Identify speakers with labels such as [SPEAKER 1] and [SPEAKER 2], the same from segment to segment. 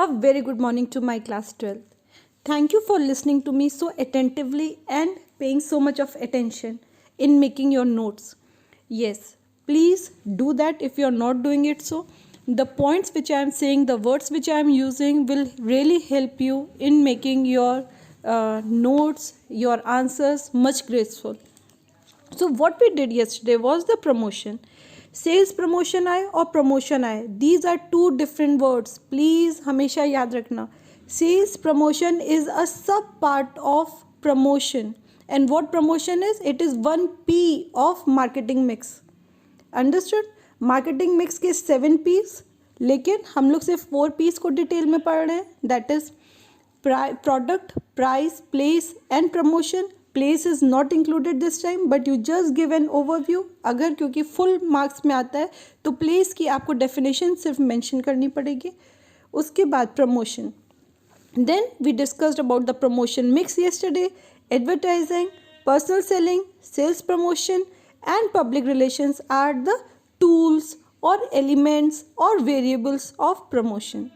[SPEAKER 1] A very good morning to my class 12th. Thank you for listening to me so attentively and paying so much of attention in making your notes. Yes, please do that if you are not doing it so. The points which I am saying, the words which I am using will really help you in making your notes, your answers much graceful. So what we did yesterday was the promotion. Sales promotion आए और promotion आए. These are two different words. Please हमेशा याद रखना. Sales promotion is a sub part of promotion. And what promotion is? It is 1P of marketing mix. Understood? Marketing mix के 7 P's, लेकिन हम लोग सिर्फ 4 P's को डिटेल में पढ़ रहे हैं. That is product, price, place and promotion. Place is not included this time, but you just give an overview. अगर क्योंकि full marks में आता है तो place की आपको definition सिर्फ mention करनी पड़ेगी. उसके बाद promotion. Then we discussed about the promotion mix yesterday, advertising, personal selling, sales promotion and public relations are the tools or elements or variables of promotion.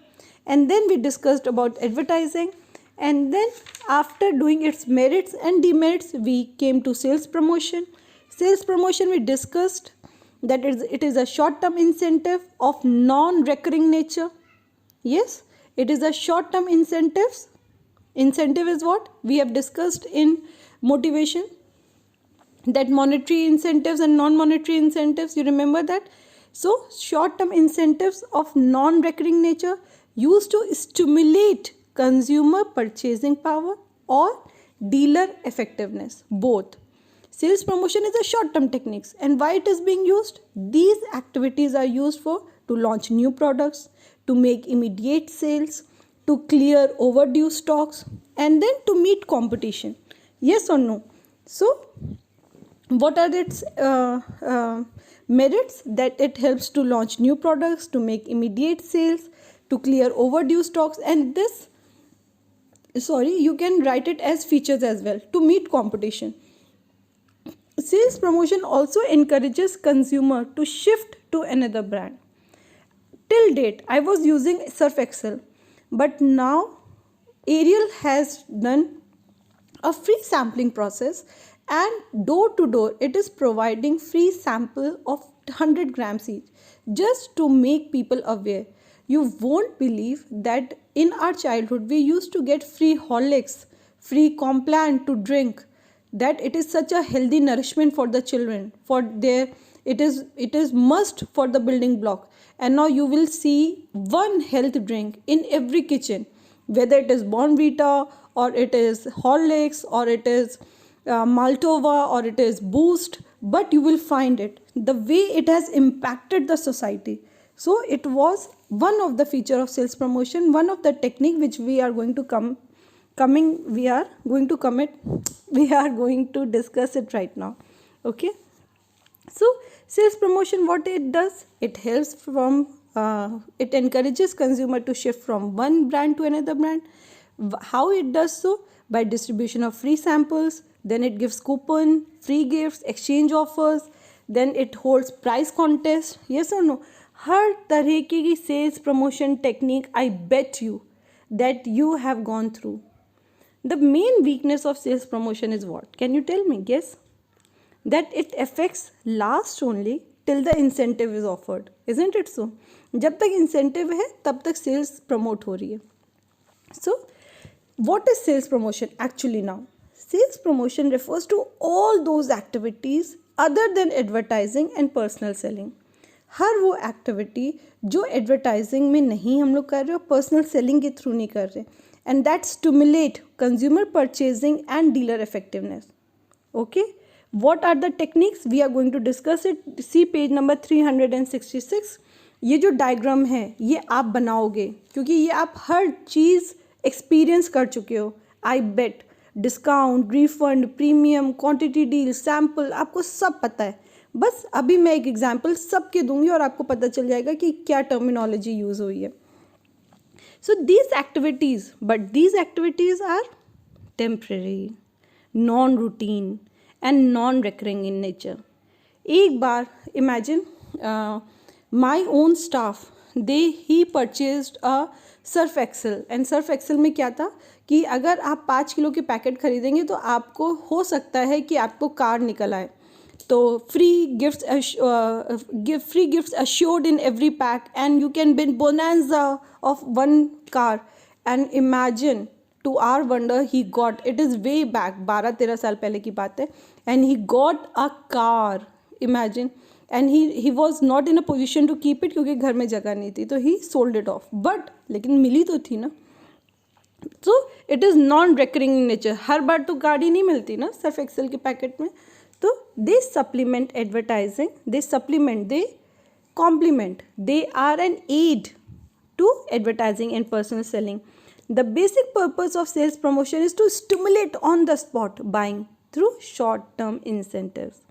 [SPEAKER 1] And then we discussed about advertising, and then after doing its merits and demerits we came to sales promotion. Sales promotion we discussed that it is a short term incentive of non recurring nature. Yes, it is a short term incentives. Incentive is what we have discussed in motivation, that monetary incentives and non monetary incentives, you remember that. So short term incentives of non recurring nature used to stimulate consumer purchasing power or dealer effectiveness, both. Sales promotion is a short term techniques, and why it is being used? These activities are used for to launch new products, to make immediate sales, to clear overdue stocks, and then to meet competition. Yes or no? So what are its merits? That it helps to launch new products, to make immediate sales, to clear overdue stocks, and this, you can write it as features as well, to meet competition. Sales promotion also encourages consumer to shift to another brand. Till date I was using Surf Excel, but now Ariel has done a free sampling process, and door to door it is providing free sample of 100 grams each, just to make people aware. You won't believe that in our childhood we used to get free Horlicks, free Complan to drink, that it is such a healthy nourishment for the children, for their it is must for the building block. And now you will see one health drink in every kitchen, whether it is Bonvita or it is Horlicks or it is Maltova or it is Boost, but you will find it, the way it has impacted the society. So it was one of the feature of sales promotion, one of the technique which we are going to discuss it right now. Okay, so sales promotion, what it does, it helps from it encourages consumer to shift from one brand to another brand. How it does so? By distribution of free samples, then it gives coupon, free gifts, exchange offers, then it holds price contest. Yes or no? हर तरह की sales promotion technique I bet you that you have gone through. The main weakness of sales promotion is what? Can you tell me? Guess. That it affects last only till the incentive is offered. Isn't it so? जब तक incentive है तब तक sales promote हो रही है. सो what is sales promotion actually now? Sales promotion refers to all those activities other than advertising and personal selling. हर वो activity जो एडवर्टाइजिंग में नहीं हम लोग कर रहे और पर्सनल सेलिंग के थ्रू नहीं कर रहे, and that stimulate consumer purchasing and dealer effectiveness. Okay, what are the techniques? We are going to discuss it. See page number 366. ये जो डायग्राम है ये आप बनाओगे, क्योंकि ये आप हर चीज़ एक्सपीरियंस कर चुके हो. I bet discount, refund, premium, quantity deal, sample, आपको सब पता है. बस अभी मैं एक एग्जाम्पल सबके दूंगी और आपको पता चल जाएगा कि क्या टर्मिनोलॉजी यूज़ हुई है. So these activities are temporary, non routine and non recurring in nature. एक बार imagine my own staff he purchased a Surf Excel. And Surf Excel में क्या था कि अगर आप 5 किलो के पैकेट खरीदेंगे तो आपको हो सकता है कि आपको कार निकल आए. तो free gifts assured in every pack, and you can win bonanza of one car. And imagine, to our wonder, he got, it is way back 12-13 साल पहले की बात है, and he got a car. Imagine. And he was not in a position to keep it क्योंकि घर में जगह नहीं थी, तो he sold it off. But लेकिन मिली तो थी ना. So it is non recurring in nature. हर बार तो गाड़ी नहीं मिलती ना सर्फ एक्सेल के पैकेट में. तो they supplement advertising, they complement, they are an aid to advertising and personal selling. The basic purpose of sales promotion is to stimulate on the spot buying through short term incentives.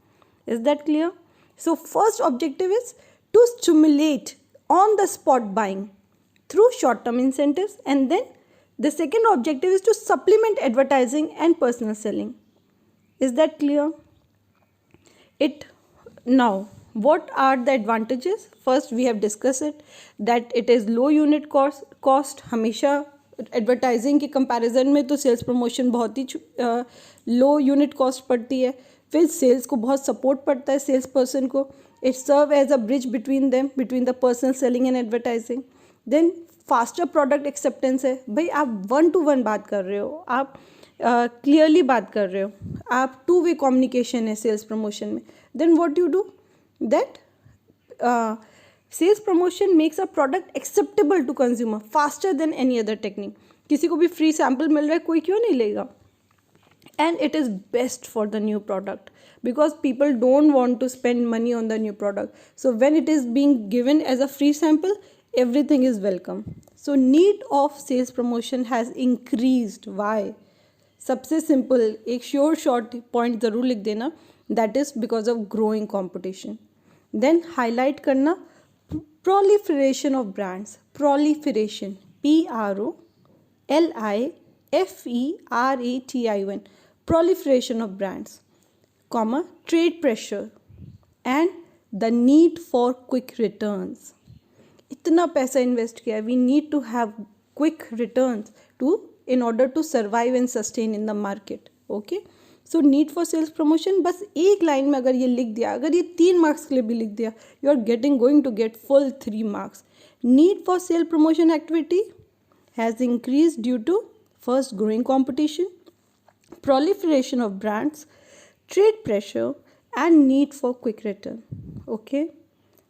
[SPEAKER 1] Is that clear? So first objective is to stimulate on the spot buying through short term incentives, and then the second objective is to supplement advertising and personal selling. Is that clear? Now, what are the advantages? First, we have discussed it, that it is low unit cost. हमेशा advertising के comparison में तो sales promotion बहुत ही लो unit cost पड़ती है. फिर sales को बहुत सपोर्ट पड़ता है सेल्स पर्सन को. It serve as a bridge between them, between the person selling and advertising. Then faster product acceptance है. भाई आप 1-to-1 बात कर रहे हो, आप क्लियरली बात कर रहे हो, आप 2-वे कम्युनिकेशन है सेल्स प्रमोशन में. Then what you do, that sales promotion makes a product acceptable to consumer faster than any other technique. किसी को भी फ्री सैम्पल मिल रहा है, कोई क्यों नहीं लेगा. And it is best for the new product because people don't want to spend money on the new product. So when it is being given as a free sample, everything is welcome. So need of sales promotion has increased. Why? सबसे simple एक short point ज़रूर लिख देना, that is because of growing competition. Then highlight करना proliferation of brands. Proliferation, PROLIFERATION, proliferation of brands, comma, trade pressure and the need for quick returns. इतना पैसा invest किया है, we need to have quick returns in order to survive and sustain in the market. Okay, so need for sales promotion. बस एक line में अगर ये लिख दिया, अगर ये 3 मार्क्स के लिए भी लिख दिया, you are going to get full 3 marks. Need for sale promotion activity has increased due to first growing competition, proliferation of brands, trade pressure and need for quick return. Okay,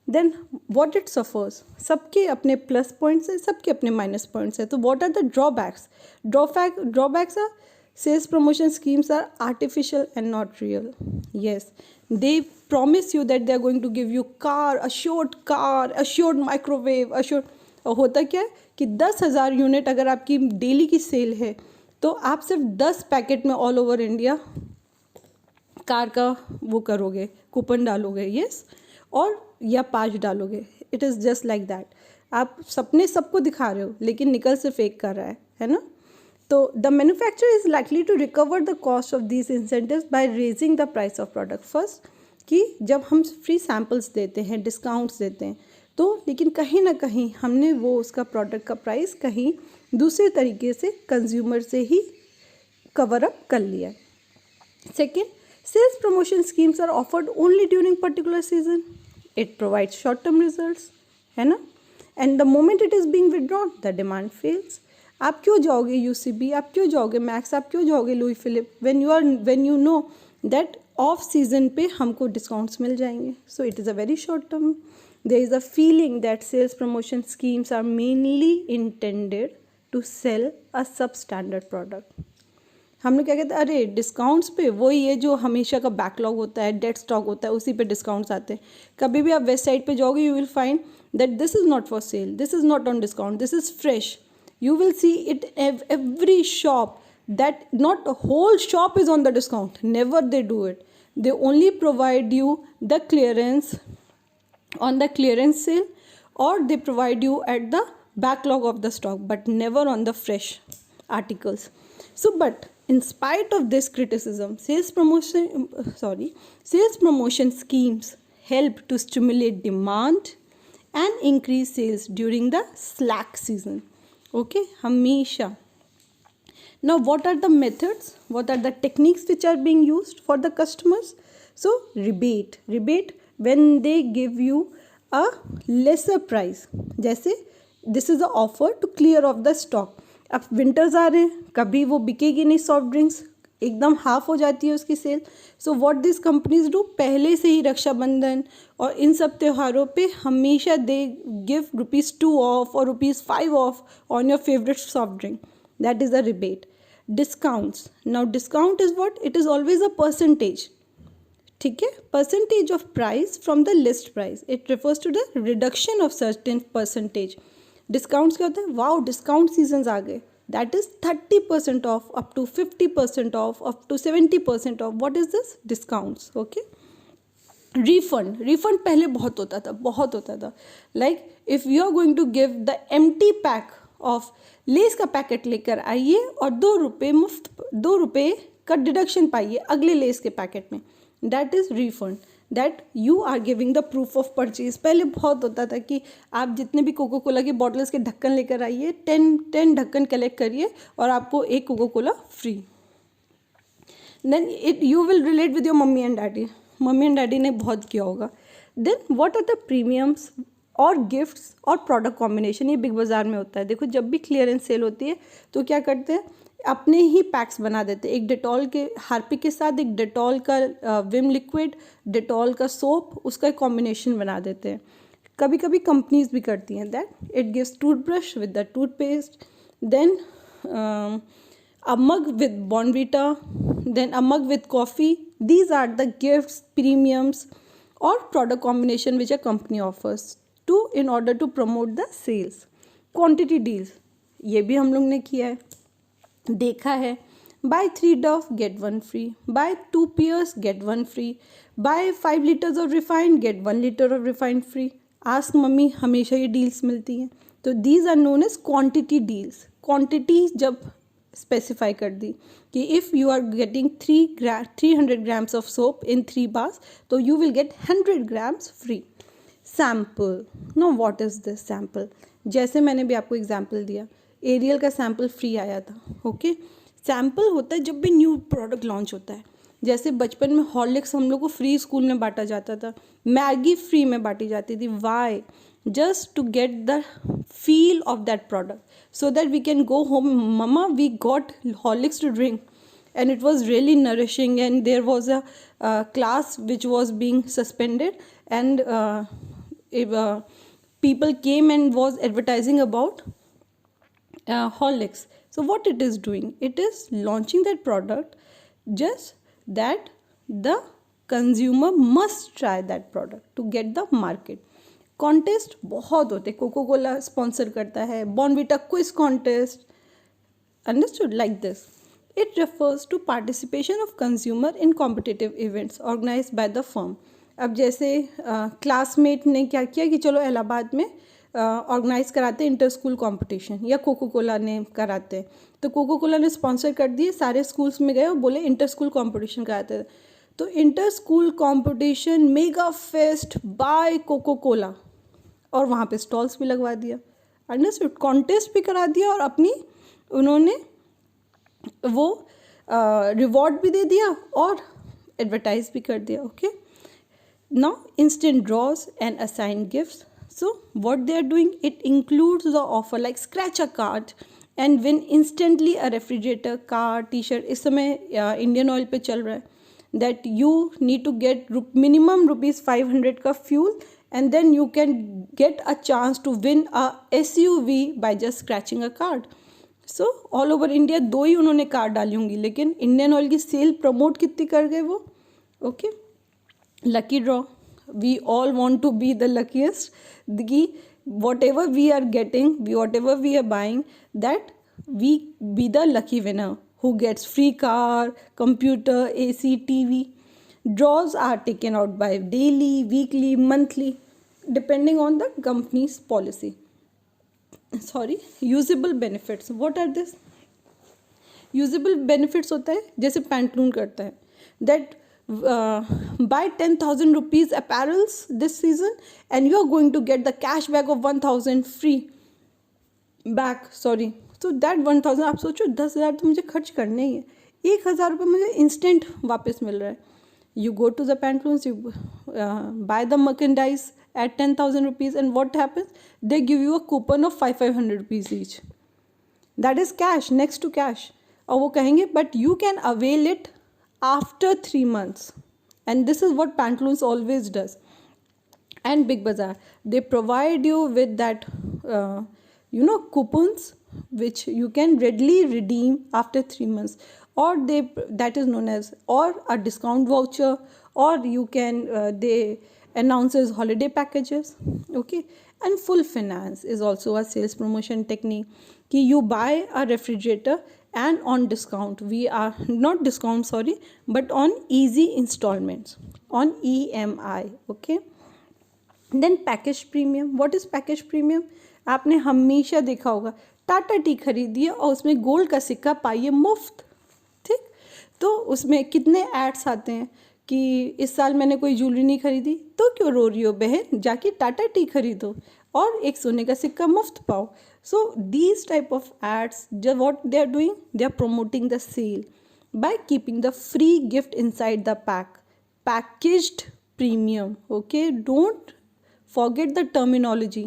[SPEAKER 1] then what it suffers, सबके अपने plus points है, सबके अपने minus points है. तो what are the drawbacks? Drawbacks are sales promotion schemes are artificial and not real. Yes, they promise you that they are going to give you car, assured microwave, assured. और होता क्या है कि 10,000 unit अगर आपकी daily की cell है तो आप सिर्फ 10 पैकेट में ऑल ओवर इंडिया कार का वो करोगे, कूपन डालोगे. यस, और या 5 डालोगे. It is just like that. आप सपने सबको दिखा रहे हो लेकिन निकल सिर्फ एक कर रहा है ना. तो the manufacturer is likely to recover the cost of these incentives by raising the price of product. First कि जब हम फ्री सैम्पल्स देते हैं, डिस्काउंट्स देते हैं, तो लेकिन कहीं ना कहीं हमने वो उसका प्रोडक्ट का प्राइस कहीं दूसरे तरीके से कंज्यूमर से ही कवर अप कर लिया. Second, sales promotion schemes are offered only during particular season. It provides short term results, है ना. And the moment it is being withdrawn the demand falls. आप क्यों जाओगे यूसीबी, आप क्यों जाओगे मैक्स, आप क्यों जाओगे Louis Philippe when you know that off season पे हमको डिस्काउंट्स मिल जाएंगे. So it is a very short term. There is a feeling that sales promotion schemes are mainly intended to sell a substandard product. हम लोग क्या कहते हैं, अरे discounts पे वही है जो हमेशा का बैकलॉग होता है, डेड स्टॉक होता है, उसी पे डिस्काउंट्स आते हैं. कभी भी आप वेबसाइट पे जाओगे, you will find that this is not for sale, this is not on discount, this is fresh. You will see it every shop, that not a whole shop is on the discount. Never they do it. They only provide you the clearance on the clearance sale, or they provide you at the backlog of the stock, but never on the fresh articles. So but in spite of this criticism, sales promotion schemes help to stimulate demand and increase sales during the slack season. Okay, हमेशा. Now what are the methods, what are the techniques which are being used for the customers? So rebate when they give you a lesser price. जैसे this is a offer to clear off the stock. अब winters आ रहे हैं, कभी वो बिकेगी नहीं soft drinks, एकदम half हो जाती है उसकी sale. So what this companies do, पहले से ही रक्षाबंधन और इन सब त्योहारों पे हमेशा दे गिव ₹2 ऑफ और ₹5 off on your favourite soft drink. That is a rebate. Discounts, now discount is what, it is always a percentage. ठीक है, percentage of price from the list price. It refers to the reduction of certain percentage. Discounts क्या होता है, wow discount seasons आ गए, that is 30% off, up to 50% off, up to 70% off. What is this, discounts. Okay. Refund पहले बहुत होता था. Like if you are going to give the empty pack of Lay's का पैकेट लेकर आइए और ₹2 का डिडक्शन पाइए अगले लेस के पैकेट में, that is refund. That you are giving the proof of purchase. पहले बहुत होता था कि आप जितने भी कोको कोला की बॉटल्स के ढक्कन लेकर आइए, 10 ढक्कन कलेक्ट करिए और आपको एक Coca Cola free. Then you will relate with your mummy and daddy ने बहुत किया होगा. Then what are the premiums और गिफ्ट्स और प्रोडक्ट कॉम्बिनेशन. ये बिग बाज़ार में होता है. देखो जब भी क्लियरेंस सेल होती है तो क्या करते हैं, अपने ही पैक्स बना देते हैं. एक डेटॉल के हार्पिक के साथ एक डेटॉल का विम लिक्विड, डेटॉल का सोप, उसका एक कॉम्बिनेशन बना देते हैं. कभी कभी कंपनीज भी करती हैं that it gives toothbrush with the toothpaste, then a mug with Bournvita, then a mug with coffee. These are the gifts, premiums और product combination which a company offers to in order to promote the sales. Quantity deals, ये भी हम लोग ने किया है, देखा है. Buy 3 Dove get 1 free, buy 2 Pears get 1 free, buy 5 liters of refined get 1 liter of refined free. Ask mummy, हमेशा ये डील्स मिलती हैं. तो these are known as quantity deals. Quantity जब स्पेसिफाई कर दी कि if you are getting 300 grams of soap in 3 bars, तो you will get 100 grams free. Sample, no what is this sample. जैसे मैंने भी आपको एग्जाम्पल दिया, एरियल का सैम्पल फ्री आया था. ओके, सैम्पल होता है जब भी न्यू प्रोडक्ट लॉन्च होता है. जैसे बचपन में हॉर्लिक्स हम लोग को फ्री स्कूल में बांटा जाता था, मैगी फ्री में बांटी जाती थी. Why, just to get the feel of that product, so that we can go home, mama we got Horlicks to drink and it was really nourishing. And there was a class which was being suspended, and if, people came and was advertising about Horlicks. So what it is doing, it is launching that product just that the consumer must try that product to get the market. Contest बहुत होते, cocoa Cola sponsor करता है, Bournvita quiz contest. Understood. Like this, it refers to participation of consumer in competitive events organized by the firm. अब जैसे classmate ने क्या किया कि चलो इलाहाबाद में ऑर्गेनाइज कराते हैं इंटर स्कूल कॉम्पिटिशन, या कोको कोला ने कराते हैं, तो कोको कोला ने स्पॉन्सर कर दिए, सारे स्कूल्स में गए और बोले इंटर स्कूल कॉम्पिटिशन कराते थे. तो inter school competition mega fest by Coca Cola, और वहाँ पे स्टॉल्स भी लगवा दिया. अंडरस्टूड. कॉन्टेस्ट भी करा दिया और अपनी उन्होंने वो रिवॉर्ड भी दे दिया और एडवर्टाइज भी कर दिया. Okay, now instant draws and assign gifts. So what they are doing, it includes the offer like scratch a card and win instantly a refrigerator, car, T shirt. इस समय इंडियन ऑयल पे चल रहा है that you need to get minimum ₹500 का fuel and then you can get a chance to win a SUV by just scratching a card. So all over India 2 ही उन्होंने card डाली होंगी, लेकिन इंडियन ऑयल की सेल प्रमोट कितनी कर गए वो. Okay, lucky draw, we all want to be the luckiest, कि whatever we are getting, whatever we are buying, that we be the lucky winner who gets free car, computer, AC, TV. Draws are taken out by daily, weekly, monthly, depending on the company's policy. Sorry, usable benefits. What are this? Usable benefits होता है जैसे Pantaloons करता है that buy 10,000 rupees apparels this season and you are going to get the cash back of 1,000 free back, sorry. So that 1,000, आप सोचो 10,000 तो मुझे खर्च करने ही है, 1,000 रुपये मुझे इंस्टेंट वापस मिल रहा है. You go to the Pantaloons, you buy the merchandise at 10,000 rupees and what happens? They give you a coupon of 500 rupees each. That is cash, next to cash. और वो कहेंगे but you can avail it after 3 months. And this is what Pantaloons always does. And Big Bazaar, they provide you with that coupons which you can readily redeem after 3 months, or that is known as or a discount voucher, or you can they announces holiday packages. Okay. And full finance is also a sales promotion technique. कि you buy a refrigerator and on discount, we are not discount, sorry, but on easy installments, on EMI. Okay. Then package premium. What is package premium? आपने हमेशा देखा होगा, Tata T खरीदिए और उसमें gold का सिक्का पाइए मुफ्त. ठीक, तो उसमें कितने एड्स आते हैं कि इस साल मैंने कोई ज्वेलरी नहीं खरीदी तो क्यों रो रही हो बहन, जाके टाटा टी खरीदो और एक सोने का सिक्का मुफ्त पाओ. So these type of ads, जब what they are doing, they are promoting the sale by keeping the free gift inside the pack. Packaged premium. Okay, don't forget the terminology.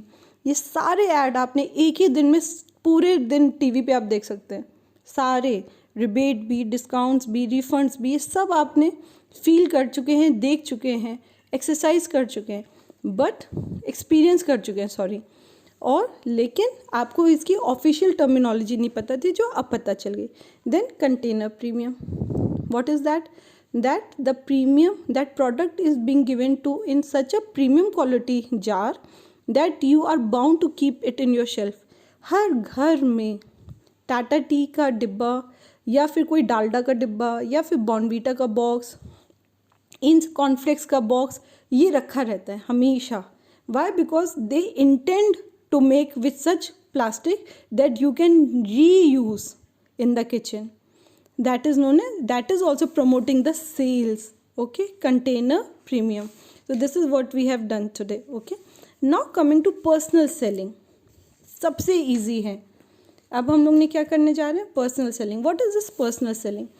[SPEAKER 1] ये सारे ऐड आपने एक ही दिन में पूरे दिन टीवी पे आप देख सकते हैं. सारे रिबेट भी, डिस्काउंट्स भी, रिफंड्स भी, सब आपने फील कर चुके हैं, देख चुके हैं, एक्सरसाइज कर चुके हैं, बट एक्सपीरियंस कर चुके हैं, सॉरी. और लेकिन आपको इसकी ऑफिशियल टर्मिनोलॉजी नहीं पता थी, जो अब पता चल गई. Then container premium. What is that? That the premium, that product is being given to in such a premium quality jar that you are bound to keep it in your shelf. हर घर में Tata T का डिब्बा या फिर कोई डालडा का डिब्बा या फिर बॉर्नवीटा का बॉक्स, इन कॉर्नफ्लेक्स का बॉक्स, ये रखा रहता है हमेशा. Why? Because they intend to make with such plastic that you can reuse in the kitchen. That is known as, that is also promoting the sales. Okay, container premium. So this is what we have done today. Okay, now coming to personal selling. सबसे easy है. अब हम लोग ने क्या करने जा रहे हैं? Personal selling. What is this personal selling?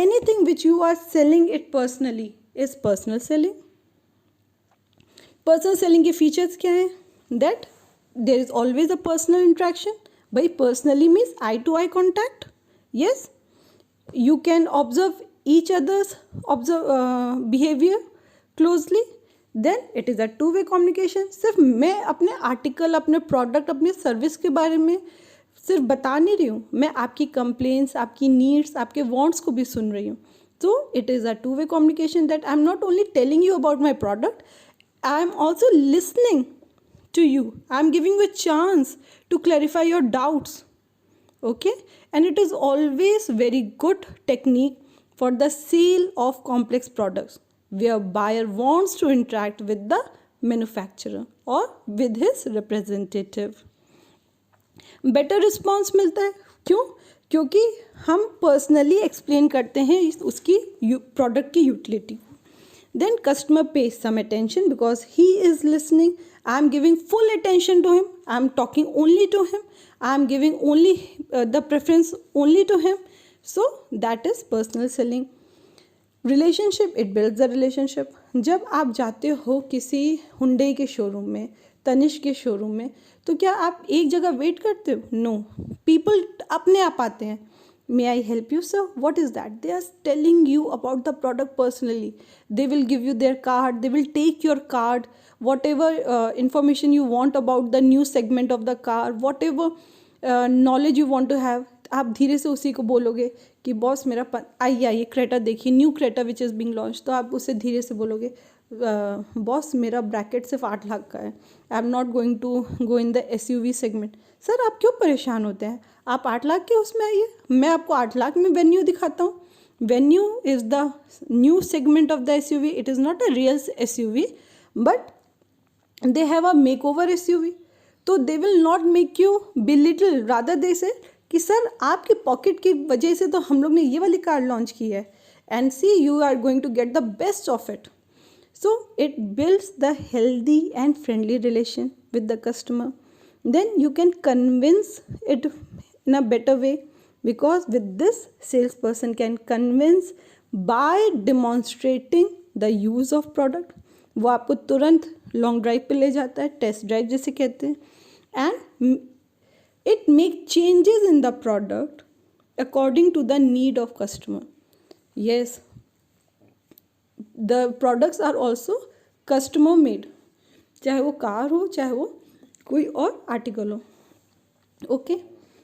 [SPEAKER 1] Anything which you are selling it personally is personal selling. Personal selling के features क्या हैं? That there is always a personal interaction. By personally means eye to eye contact. Yes. You can observe each other's behavior closely. Then it is a two-way communication. सिर्फ मैं अपने article, अपने product, अपने service के बारे में सिर्फ बता नहीं रही हूँ, मैं आपकी कंप्लेंट्स, आपकी नीड्स, आपके वांट्स को भी सुन रही हूँ. तो it is a two-way communication that I am not only telling you about my product, I am also listening to you. I am giving you a chance to clarify your doubts. Okay, and it is always very good technique for the sale of complex products where buyer wants to interact with the manufacturer or with his representative. Better response मिलता है. क्यों? क्योंकि हम personally explain करते हैं उसकी product की utility. Then customer pays some attention because he is listening. I am giving full attention to him. I am talking only to him. I am giving only the preference only to him. So that is personal selling. Relationship, it builds a relationship. जब आप जाते हो किसी Hyundai के showroom में, तनिष्क के showroom में, तो क्या आप एक जगह वेट करते हो? नो, पीपल अपने आप आते हैं. May I help you, sir? What is that? They are telling you about the product personally. They will give you their card. They will take your card. Whatever information you want about the new segment of the car, whatever knowledge you want to have, आप धीरे से उसी को बोलोगे कि boss मेरा आइए Creta देखिए, new Creta which is being launch. तो आप उससे धीरे से बोलोगे बॉस मेरा ब्रैकेट सिर्फ 8 लाख का है, I am not going to go in the SUV segment. Sir आप क्यों परेशान होते हैं? आप 8 लाख के उसमें आइए, मैं आपको 8 लाख में वेन्यू दिखाता हूँ. Venue is the new segment of the SUV. It is not a real SUV, but they have a make over SUV. तो they will not make you belittle, rather they से कि सर आपके pocket की वजह से तो हम लोग ने ये वाली कार लॉन्च की है and see you are going to get the best of it. So it builds the healthy and friendly relation with the customer. Then you can convince it in a better way, because with this salesperson can convince by demonstrating the use of product. वो आपको तुरंत long drive पे ले जाता है, test drive जिसे कहते हैं, and it make changes in the product according to the need of customer. Yes, the products are also customer made, चाहे वो कार हो, चाहे वो कोई और आर्टिकल हो. Okay,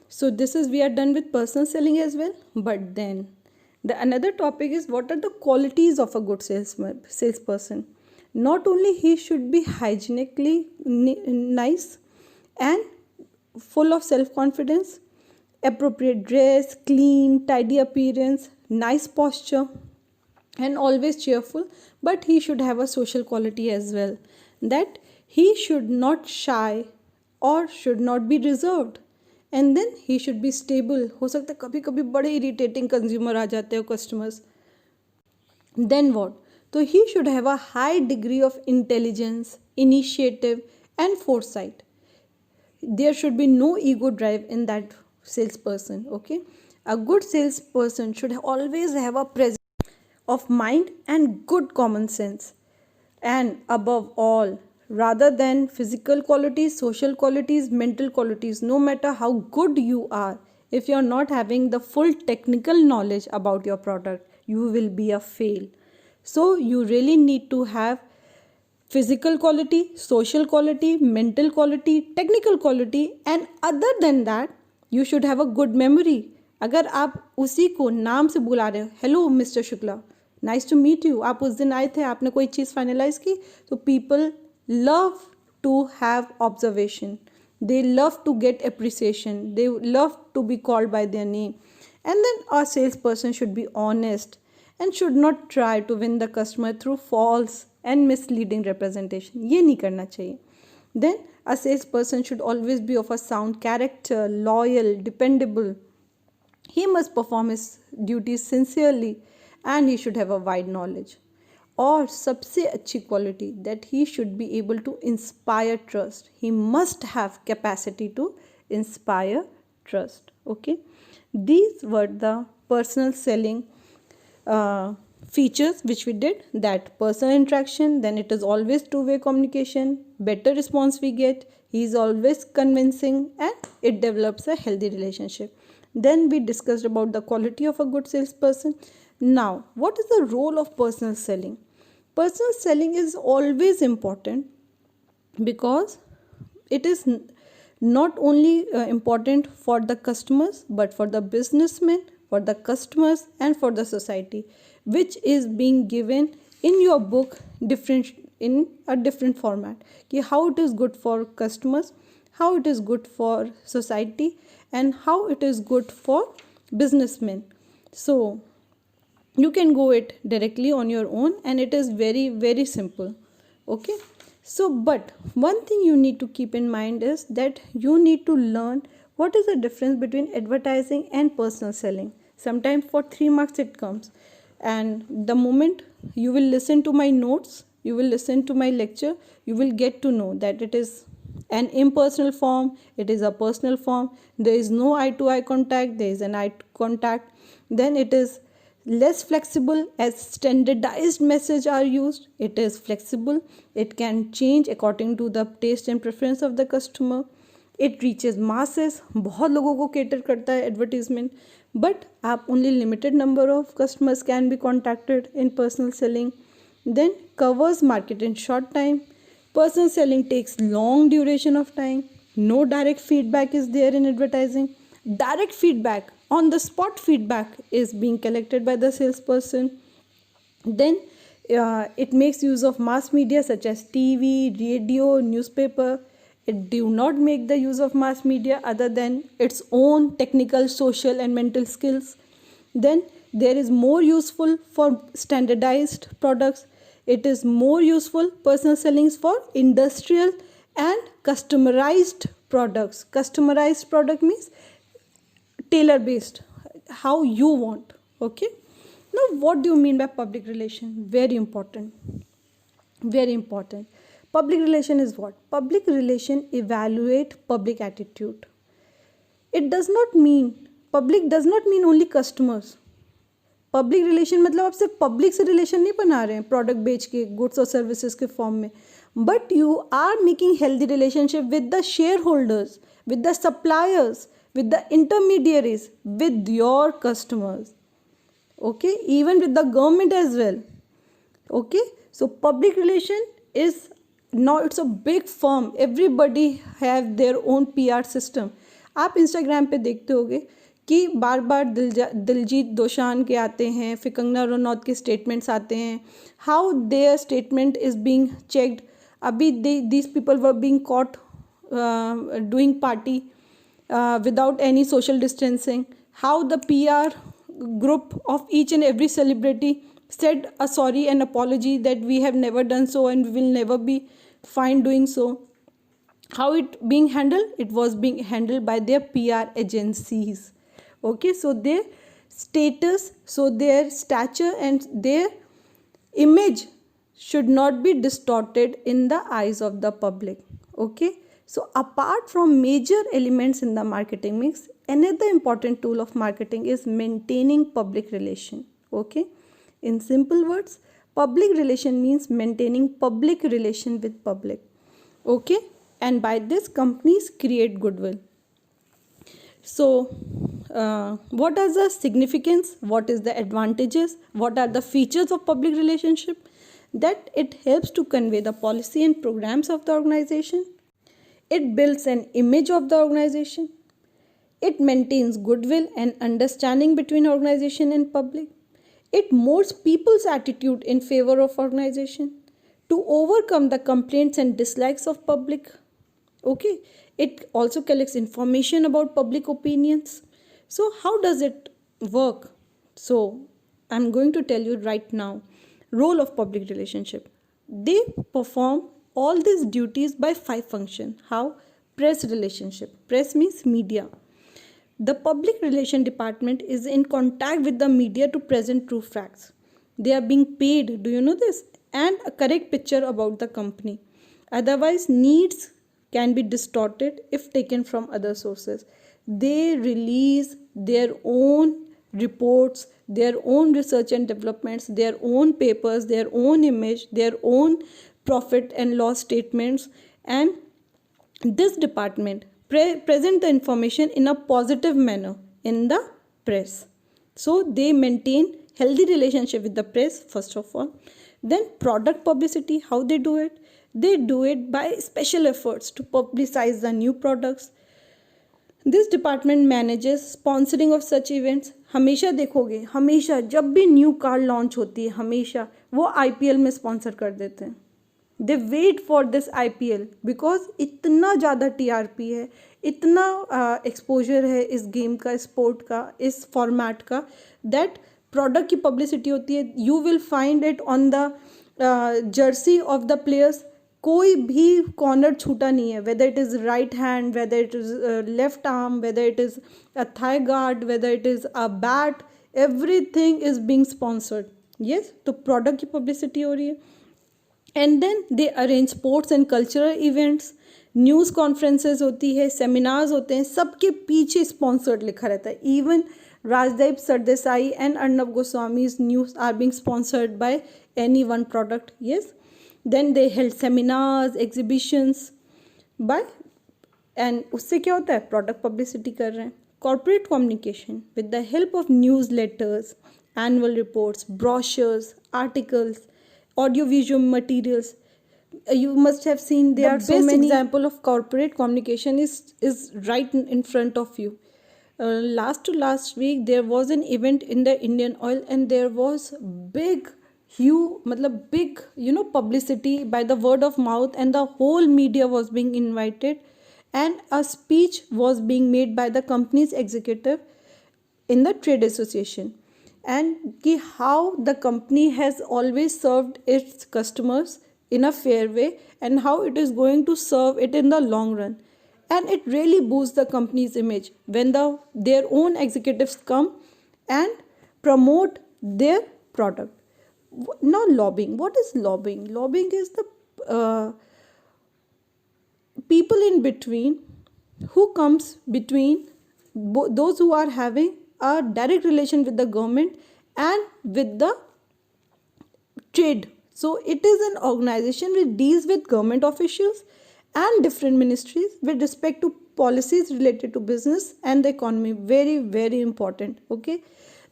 [SPEAKER 1] so this is, we are done with personal selling as well. But then the another topic is, what are the qualities of a good salesperson? Not only he should be hygienically nice and full of self-confidence, appropriate dress, clean, tidy appearance, nice posture, and always cheerful, but he should have a social quality as well, that he should not shy or should not be reserved, and then he should be stable. हो सकता है कभी कभी बड़े irritating consumer आ जाते हो customers. Then what? So he should have a high degree of intelligence, initiative, and foresight. There should be no ego drive in that salesperson. Okay, a good salesperson should always have a presence of mind and good common sense, and above all, rather than physical qualities, social qualities, mental qualities, no matter how good you are, if you are not having the full technical knowledge about your product, you will be a fail. So you really need to have physical quality, social quality, mental quality, technical quality, and other than that, you should have a good memory. अगर आप उसी को नाम से बुला रहे हो, hello mister Shukla, nice to meet you, आप उस दिन आए थे, आपने कोई चीज़ फाइनलाइज की, तो people love to have observation, they love to get appreciation, they love to be called by their name. And then a salesperson should be honest and should not try to win the customer through false and misleading representation. ये नहीं करना चाहिए. Then a salesperson should always be of a sound character, loyal, dependable. He must perform his duties sincerely and he should have a wide knowledge. और सबसे अच्छी quality, that he should be able to inspire trust. He must have capacity to inspire trust. Okay, these were the personal selling features which we did. That personal interaction, then it is always two-way communication, better response we get, he is always convincing, and it develops a healthy relationship. Then we discussed about the quality of a good salesperson. Now, what is the role of personal selling? Personal selling is always important because it is not only important for the customers but for the businessmen, for the customers, and for the society, which is being given in your book different in a different format. कि how it is good for customers, how it is good for society, and how it is good for businessmen. So you can go it directly on your own, and it is very simple. Okay, so but one thing you need to keep in mind is that you need to learn what is the difference between advertising and personal selling. Sometimes for 3 marks it comes, and the moment you will listen to my notes, you will listen to my lecture, you will get to know that it is an impersonal form, it is a personal form, there is no eye to eye contact, there is an eye contact, then it is less flexible as standardized message are used. It is flexible, it can change according to the taste and preference of the customer. It reaches masses, बहुत लोगों को cater करता है advertisement, but आप only limited number of customers can be contacted in personal selling. Then covers market in short time. Personal selling takes long duration of time. No direct feedback is there in advertising. Direct feedback, on the spot feedback is being collected by the salesperson. Then it makes use of mass media such as TV, radio, newspaper. It do not make the use of mass media other than its own technical, social, and mental skills. Then there is more useful for standardized products. It is more useful, personal selling is for industrial and customized products. Customized product means tailor based, how you want. Okay, Now, what do you mean by public relation? Very important. Very important. Public relation is what? Public relation evaluate public attitude. It does not mean, public does not mean only customers. Public relation मतलब आप सिर्फ public से relation नहीं बना रहे हैं product बेच के, गुड्स और सर्विसेज के फॉर्म में, but you are making healthy relationship with the shareholders, with the suppliers, with the intermediaries, with your customers, okay, even with the government as well, okay. So public relation is, now it's a big firm, everybody have their own PR system. आप Instagram पे देखते होगे कि बार बार दिलजीत दोसांझ के आते हैं, फिर कंगना रनौत के स्टेटमेंट्स आते हैं, how their statement is being checked. अभी these people were being caught doing party without any social distancing, how the PR group of each and every celebrity said a sorry and apology that we have never done so and we will never be fine doing so. How it being handled? It was being handled by their PR agencies, okay. So their status, so their stature and their image should not be distorted in the eyes of the public, okay. So apart from major elements in the marketing mix, another important tool of marketing is maintaining public relation, okay. In simple words, public relation means maintaining public relation with public, okay, and by this companies create goodwill. So what are the significance, what is the advantages, what are the features of public relationship? That it helps to convey the policy and programs of the organization. It builds an image of the organization. It maintains goodwill and understanding between organization and public. It molds people's attitude in favor of organization to overcome the complaints and dislikes of public. Okay. It also collects information about public opinions. So how does it work? So I'm going to tell you right now. Role of public relationship. They perform all these duties by 5 functions. How? Press relationship. Press means media. The public relation department is in contact with the media to present true facts. They are being paid, do you know this? And a correct picture about the company. Otherwise, needs can be distorted if taken from other sources. They release their own reports, their own research and developments, their own papers, their own image, their own profit and loss statements, and this department present the information in a positive manner in the press. So they maintain healthy relationship with the press first of all. Then product publicity, how they do it? They do it by special efforts to publicize the new products. This department manages sponsoring of such events. हमेशा देखोगे, हमेशा जब भी new car launch होती है, हमेशा वो IPL में स्पॉन्सर कर देते हैं. They wait for this IPL because इतना ज़्यादा TRP है, इतना एक्सपोजर है इस गेम का, स्पोर्ट का, इस फॉर्मेट का, दैट प्रोडक्ट की पब्लिसिटी होती है. You will find it on the jersey of the players. कोई भी कॉर्नर छूटा नहीं है, whether it is right hand, whether it is left arm, whether it is a thigh guard, whether it is a bat, everything is being sponsored. Yes, तो product की publicity हो रही है. And then they arrange sports and cultural events, news conferences होती है, seminars होते हैं, सबके पीछे स्पॉन्सर्ड लिखा रहता है. Even Rajdeep Sardesai and Arnab Goswami's news are being sponsored by any one product. Yes, then they held seminars, exhibitions by, and उससे क्या होता है, प्रोडक्ट पब्लिसिटी कर रहे हैं. Corporate communication with the help of newsletters, annual reports, brochures, articles, audio-visual materials. You must have seen there are so many example of corporate communication is right in front of you. Last week there was an event in the Indian Oil and there was big big publicity by the word of mouth, and the whole media was being invited, and a speech was being made by the company's executive in the trade association, and ki how the company has always served its customers in a fair way and how it is going to serve it in the long run. And it really boosts the company's image when their own executives come and promote their product. Now lobbying. What is lobbying? Lobbying is the people in between, who comes between those who are having a direct relation with the government and with the trade. So it is an organization which deals with government officials and different ministries with respect to policies related to business and the economy. Very, very important. Okay.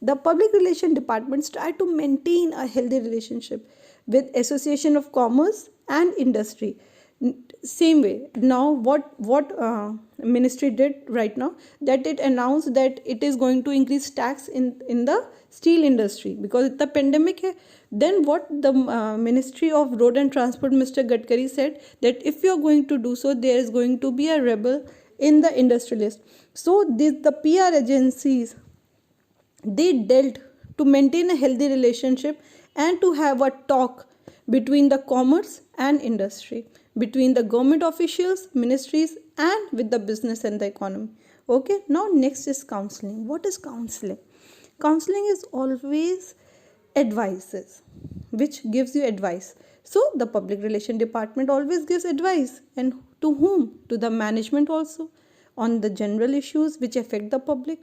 [SPEAKER 1] The public relation departments try to maintain a healthy relationship with association of commerce and industry. Same way, now what ministry did right now, that it announced that it is going to increase tax in the steel industry because the pandemic hai. Then what the Ministry of Road and Transport, Mr. Gadkari, said that if you are going to do so, there is going to be a rebel in the industrialist. So the PR agencies, they dealt to maintain a healthy relationship and to have a talk between the commerce and industry, between the government officials, ministries, and with the business and the economy. Okay, now next is counseling. What is counseling? Counseling is always advices, which gives you advice. So the public relation department always gives advice, and to whom? To the management also, on the general issues which affect the public.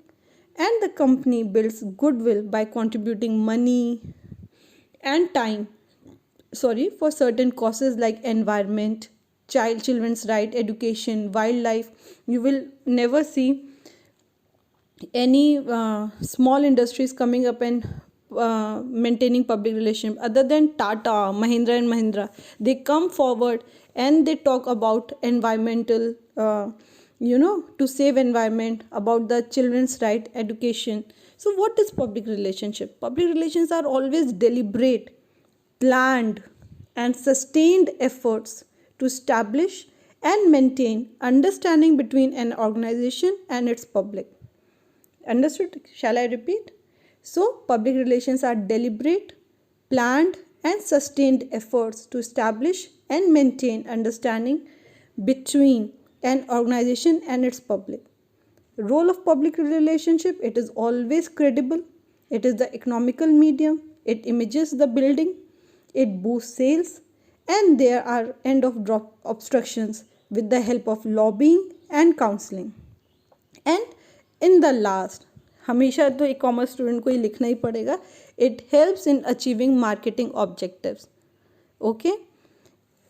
[SPEAKER 1] And the company builds goodwill by contributing money and time, for certain causes like environment, children's right, education, wildlife. You will never see any small industries coming up and maintaining public relations other than Tata, Mahindra and Mahindra. They come forward and they talk about environmental, to save environment, about the children's right, education. So what is public relationship? Public relations are always deliberate, planned and sustained efforts to establish and maintain understanding between an organization and its public. Understood? Shall I repeat? So, public relations are deliberate, planned, and sustained efforts to establish and maintain understanding between an organization and its public. Role of public relationship: it is always credible, it is the economical medium, it images the building, it boosts sales, and there are end of drop obstructions with the help of lobbying and counseling. And in the last, हमेशा तो e commerce student को ही लिखना ही पड़ेगा, it helps in achieving marketing objectives. Okay,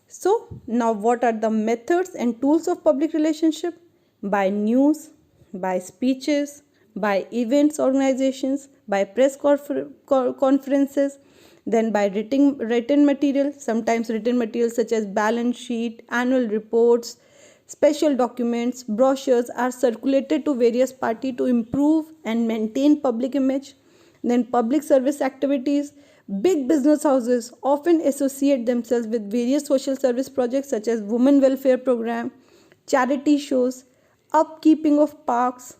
[SPEAKER 1] so now what are the methods and tools of public relationship? By news, by speeches, by events organizations, by press conferences, then by written material, sometimes written material such as balance sheet, annual reports, special documents, brochures are circulated to various parties to improve and maintain public image. Then public service activities. Big business houses often associate themselves with various social service projects such as women welfare program, charity shows, upkeeping of parks,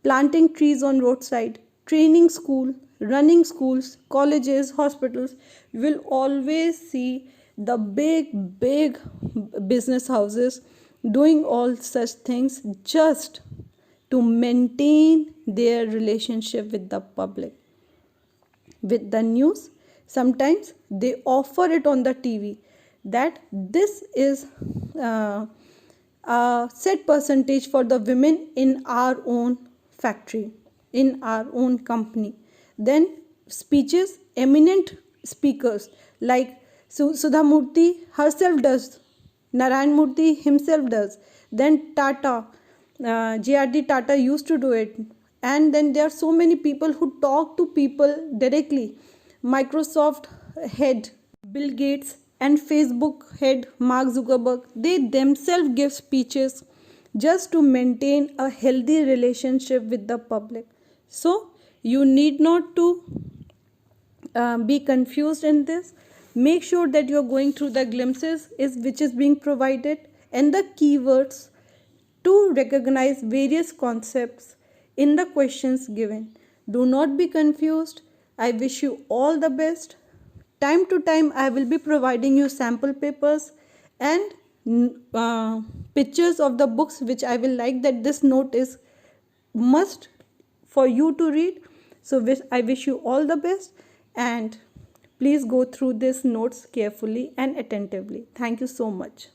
[SPEAKER 1] planting trees on roadside, training school, running schools, colleges, hospitals. You will always see the big business houses doing all such things just to maintain their relationship with the public. With the news, sometimes they offer it on the TV that this is a set percentage for the women in our own factory, in our own company. Then speeches, eminent speakers like Sudha Murthy herself does, Narayan Murthy himself does, then Tata, JRD Tata used to do it, and then there are so many people who talk to people directly. Microsoft head Bill Gates and Facebook head Mark Zuckerberg, they themselves give speeches just to maintain a healthy relationship with the public. So you need not to be confused in this. Make sure that you are going through the glimpses which is being provided and the keywords to recognize various concepts in the questions given. Do not be confused. I wish you all the best. Time to time I will be providing you sample papers and pictures of the books which I will like that this note is must for you to read. So I wish you all the best, and please go through these notes carefully and attentively. Thank you so much.